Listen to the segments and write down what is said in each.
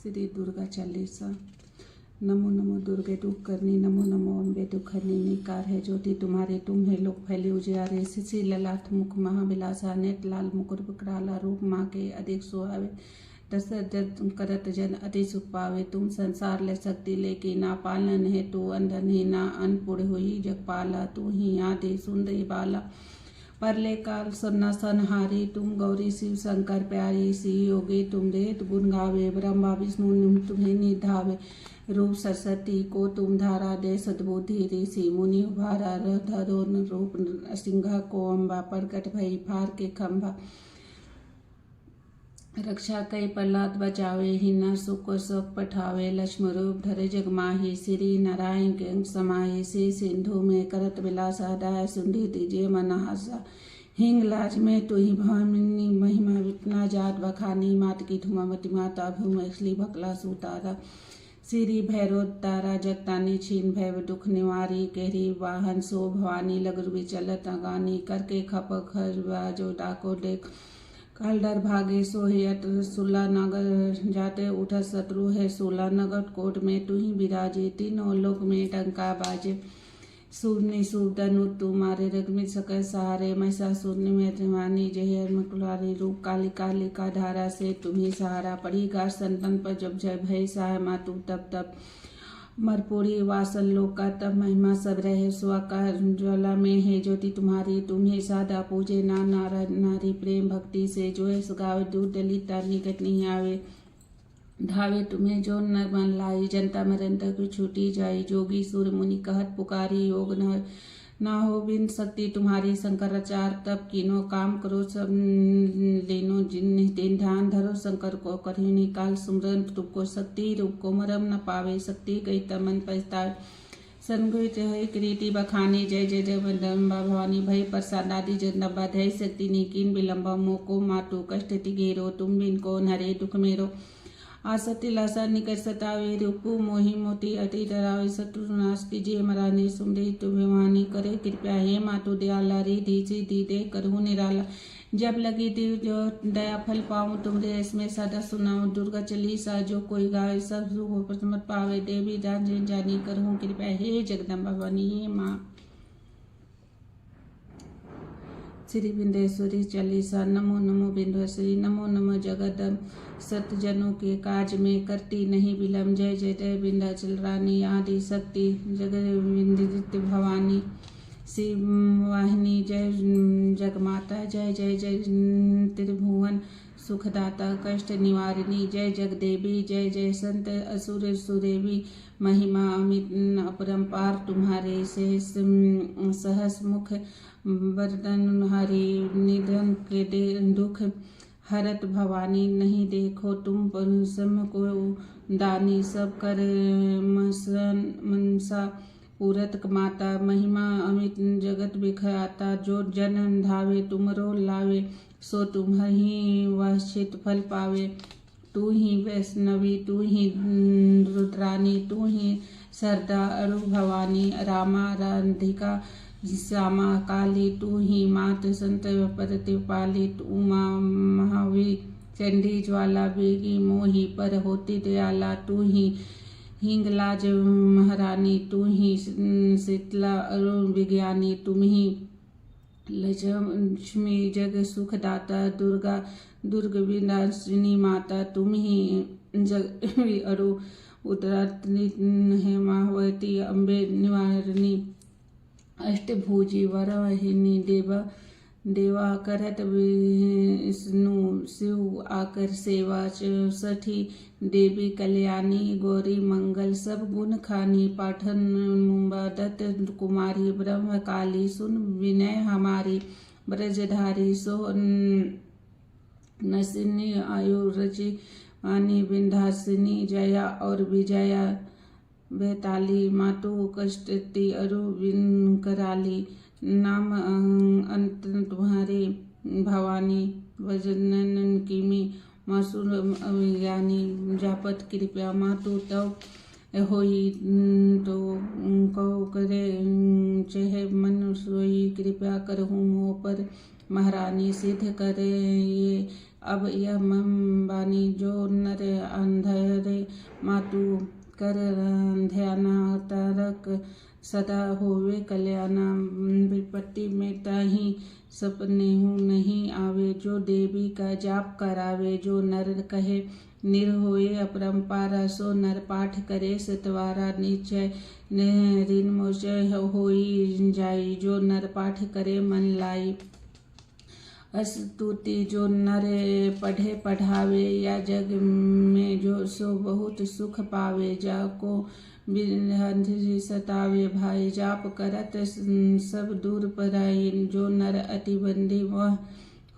श्री दुर्गा चालीसा। नमो नमो दुर्गे दुख करनी, नमो नमो अम्बे दुख हरनी। निकार है ज्योति तुम्हारे, तुम है लोक फैले उजियारे। शिशि ललाट मुख महाविलासा, नेत लाल मुकुट विकराला। रूप माँ के अधिक सुहावे, दशरथ करत जन अति सुख पावे। तुम संसार ले सकती लेकी, ना पालन है तू अंधन ही, ना अनपुर हुई जगपाला। तू ही आदि सुंदरी बाला, परले काल सन्ना सनहारी। तुम गौरी शिव शंकर प्यारी, सी योगी तुम देत गुण गावे। ब्रह्मा विष्णु तुम्हें निधावे, रूप सरस्वती को तुम धारा। दे सद्बुद्धि ऋषि मुनि उभारा, धरो रूप सिंह को अम्बा। प्रकट भई फार के खंभा, रक्षा कई प्रहलाद बचावे। हिना सुख को सुख पठावे, लक्ष्मण रूप धरे जग माही। श्री नारायण के अंग समाही, श्री सिंधु में करत विलासा। दाय सुंधी दीजिए मनहासा, हिंगलाज में तु ही भामिनी। महिमा वितना जात बखानी, मात की धुमावती माता भूम असली भकला सुतारा। श्री भैरव तारा जगतानी, छीन भैव दुख निवारी। केहरी वाहन सो भवानी, लगरुबी चलत अगानी। करके खप खर जो डाको देख, काल डर भागे सो है अट। सुला नगर जाते उठ शत्रु है सूला। नगर कोट में तू ही विराजे, तीनों लोक में टंका बाजे। सूर्य सूर्धनु तुम्हारे, रग्मित सकल सहारे। महिषासुर में त्रिवानी, जय मकुलारी। रूप काली काली का धारा से तुम्ही सहारा। पड़ी गार संतन पर जब जय भय सहाय। मातु तब तब मरपुरी वासल लोक का तब। महिमा सब रहे स्वाकार, ज्वाला में है ज्योति तुम्हारी। तुम्हें सादा पूजे ना नारा नारी, प्रेम भक्ति से जो है गावे। दूर दलिता निकट नहीं आवे, धावे तुम्हें जो नर मन लाई। जनता मरण तक छूटी जाई, जोगी सूर्य मुनि कहत पुकारी। योग न ना हो बिन शक्ति तुम्हारी, शंकराचार्य तब कीनो। काम करो सब लेनो, जिन दिन ध्यान धरो शंकर को। करी निकाल सुमरन रूप को, शक्ति रूप को मरम न पावे। शक्ति गई तमन पछतावे, संगुत है कृति बखानी। जय जय जय जगदम्बा भवानी, भय प्रसाद आदि जगदम्बा। धय शक्ति निकीन विलम्बा, मोको मातु कष्ट तिगेरो। तुम बिन को हरे दुख मेरो, आसति लासा निकट सतावे। रूपु मोहि मोती अति डरावे, शत्रु नाश कीजिए मराने। सुंदरी तु भिवानी, करे कृपया हे मातु दयाला। रिधि सिद्धि दे करहु निराला, जब लगी दिव जो दया फल पाऊँ। तुमरे इसमें सदा सुनाऊँ, दुर्गा चालीसा जो कोई गावे। सब सुख प्रसमत पावे, देवी जान जानी करहु कृपया हे जगदम्बा भवानी हे माँ। श्री विंध्येश्वरी चालीसा। नमो नमो विंध्येश्वरी, नमो नमो जगदम। सतजनों के काज में करती नहीं विलम्ब। जय जय जय विंध्याचल रानी, आदि शक्ति जगत विंदित भवानी। शिव वाहिनी जय जगमाता, जय जय जय त्रिभुवन सुखदाता। कष्ट निवारिणी जय जगदेवी, जय जय संत असुर सुरेवी। महिमा अमित अपरंपार तुम्हारे, सहस मुख वरदन हरि। निधन के दे दुख हरत भवानी, नहीं देखो तुम सम को दानी। सब कर मनसा पूरत माता, महिमा अमित जगत विख्याता। जो जन धावे तुमरो लावे, सो तुम ही वांछित फल पावे। तू ही वैष्णवी, तू ही रुद्रानी, तू ही सरदा अरु भवानी। रामा राधिका श्यामा काली, तू ही मात संत प्रतिपालित। उमा महावीर चंडी ज्वाला, बेगी मोही पर होती दयाला। तू ही हिंगलाज महारानी, तू ही शीतला अरुण विज्ञानी। तुम ही लक्ष्मी जग सुखदाता, दुर्गा दुर्ग विनाशिनी माता। तुम ही जग अरु उदरात्रि है माहवती, अम्बे निवारिणी। अष्टभुजी वरवाहिनी, देवा करत विष्णु शिव आकर सेवा। 64 देवी कल्याणी, गौरी मंगल सब गुण खानी। पाठन मुंबा दत्त कुमारी, ब्रह्म काली सुन विनय हमारी। ब्रजधारी सो नसिनी, आयु रचि वानी। विंध्यासिनी जया और विजया, बेताली मातु कष्टती अरु विन कराली। नाम अंत तुम्हारे भवानी, वजनन किमी मासुर अविज्ञानी। जापत कृपया मातु तव होई, तो कहो करे चहे मन सोई। कृपया करहु मोह पर महारानी, सिद्ध करे ये अब यह मम बानी जो नर अंधरे मातु कर ध्यान तारक सदा होवे कल्याण। विपत्ति में ताही सपने हूँ नहीं आवे, जो देवी का जाप करावे। जो नर कहे निर होए अपरंपारा, सो नर पाठ करे सतवारा। निश्चय ऋण मोचय होई जाई, जो नर पाठ करे मन लाई। स्तुति जो नर पढ़े पढ़ावे, या जग में जो सो बहुत सुख पावे। जाको बिरहंधि सतावे भाई, जाप करत सब दूर पराई। जो नर अति बंदी वह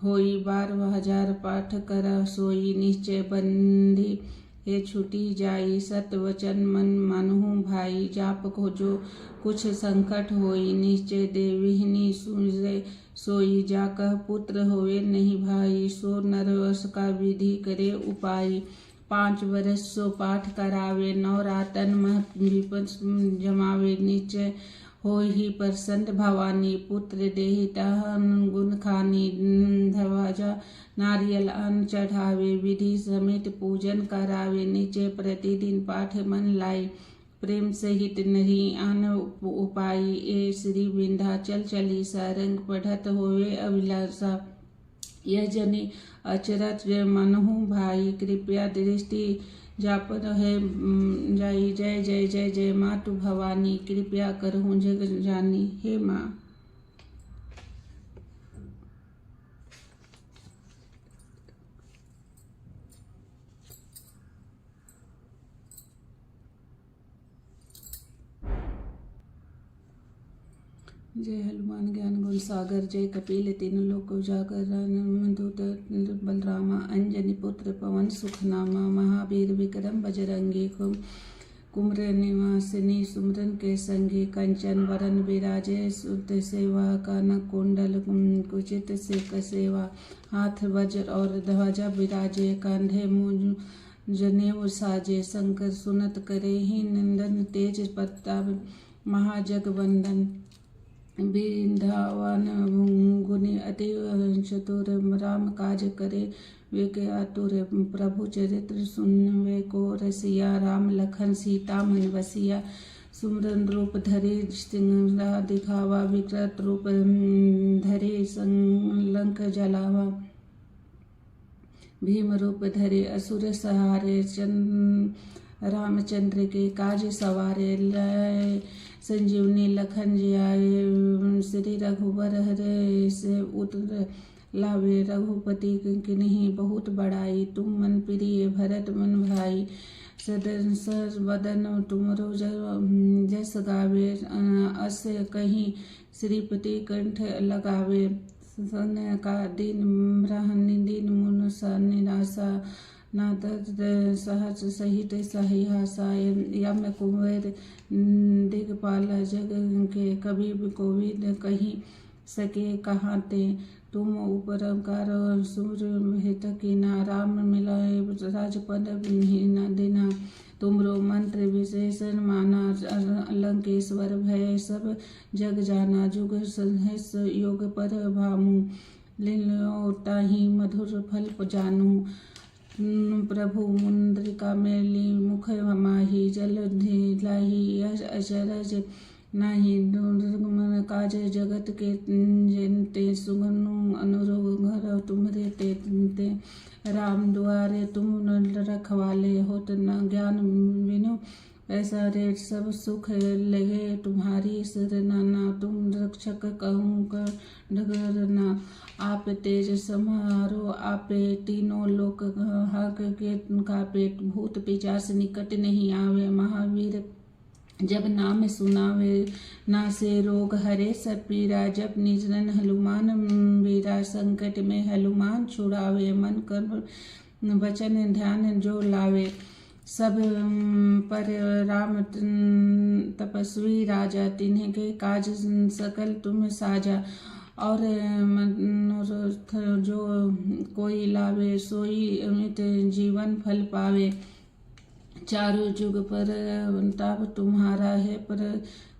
होई, 12,000 पाठ कर सोई। निश्चय बंदी हे छुटी जाई, सत वचन मन मानहु भाई। जाप को जो कुछ संकट होई, निश्चय देविहिनी सुनय सोई। जाकह पुत्र होवे नहीं भाई, सो नरवश का विधि करे उपाय। 5 वर्ष सो पाठ करावे, 9 रातन मह विपद जमावे। निश्चय हो ही प्रसन्न भवानी, पुत्र देहि तहन गुण खानी। ध्वजा नारियल अन्न चढ़ावे, विधि समेत पूजन करावे। निश्चय प्रतिदिन पाठ मन लाई, प्रेम सहित नहीं आन उपाय। ए श्री विंध्याचल चालीसा, रंग पढ़त होवे अभिलाषा। यह जने अचरज मनहु भाई, कृपया दृष्टि जापन है जाई। जय जय जय जय मातु भवानी, कृपया करहूँ जग जानी। हे माँ जय हनुमान ज्ञान गुण सागर, जय कपिल तीन लोक उजागर। दूत बलरामा, अंजनी पुत्र पवन सुख नामा। महावीर विक्रम बजरंगी, कुमर निवासिनी सुमरन के संगी। कंचन वरन विराजे सुत सेवा, कानक कुंडल कुचित से कसेवा। हाथ वज्र और ध्वजा विराजे, कंधे मुझ जनेऊ साजे। शंकर सुनत करे ही नंदन, तेज प्रताप महाजगवंदन। वृंदावन गुनी अति चतुर, राम काज करे वे आतुर। प्रभु चरित्र सुनवे को रसिया, राम लखन सीता मन बसिया। सुमरन रूप धरे सिंह दिखावा, विकृत रूप धरे लंक जलावा। भीम रूप धरे असुर सहारे, रामचंद्र के काज सवारे। लय संजीवनी लखन जियाए, श्री रघुबर हरे से उतर लावे। रघुपति किन्हीं बहुत बड़ाई, तुम मन प्रिय भरत मन भाई। सदन सर वदन तुमरो जस गावे, अस कहीं श्रीपति कंठ लगावे। सन का दिन ब्रह्मनिदिन मुन सा निराशा, नादर सहज सहित सहिहासा। यम कुंवर दिगपाल, जग के कवि कोविद कहीं सके कहाते। तुम उपकार सूर हित कीना, राम मिलाए राजपद न देना। तुमरो मंत्र विशेषण माना, लंकेश्वर भय सब जग जाना। जुग सहस योग पर भामु, लील्यो ताहि मधुर फल जानू। प्रभु मुद्रिका मेली मुख माही, जल धिलाही अचरज नाही। दुर्गम काज जगत के जेते, सुगनु अनुरोग घर तुम्हारे ते। राम दुआरे तुम रखवाले, होत न ज्ञान बिनु ऐसा रे। सब सुख लगे तुम्हारी शरणा, तुम रक्षक कहूँ कर डगरना। आप तेज समारो आपे, तीनों लोक हक के कापे। भूत पिशाच निकट नहीं आवे, महावीर जब नाम सुनावे। नासे रोग हरे सब पीरा, जब निजन हनुमान वीरा। संकट में हनुमान छुड़ावे, मन कर्म वचन ध्यान जो लावे। सब पर राम तपस्वी राजा, तिन्हीं के काज सकल तुम साजा। और मनोरथ जो कोई लावे, सोई अमित जीवन फल पावे। चारों जुग पर ताप तुम्हारा है, पर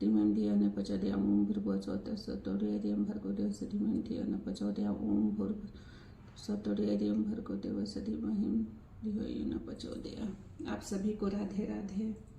धीमं धियो न प्रचोदयाम ओम भूर्भुवः स्वस्तिर्यं भर्गो देवस्य धीमहि धियो न प्रचोदयाम ओम भूर्भुवः स्वस्तिर्यं भर्गो देवस्य धीमहि धियो न प्रचोदयाम। आप सभी को राधे राधे।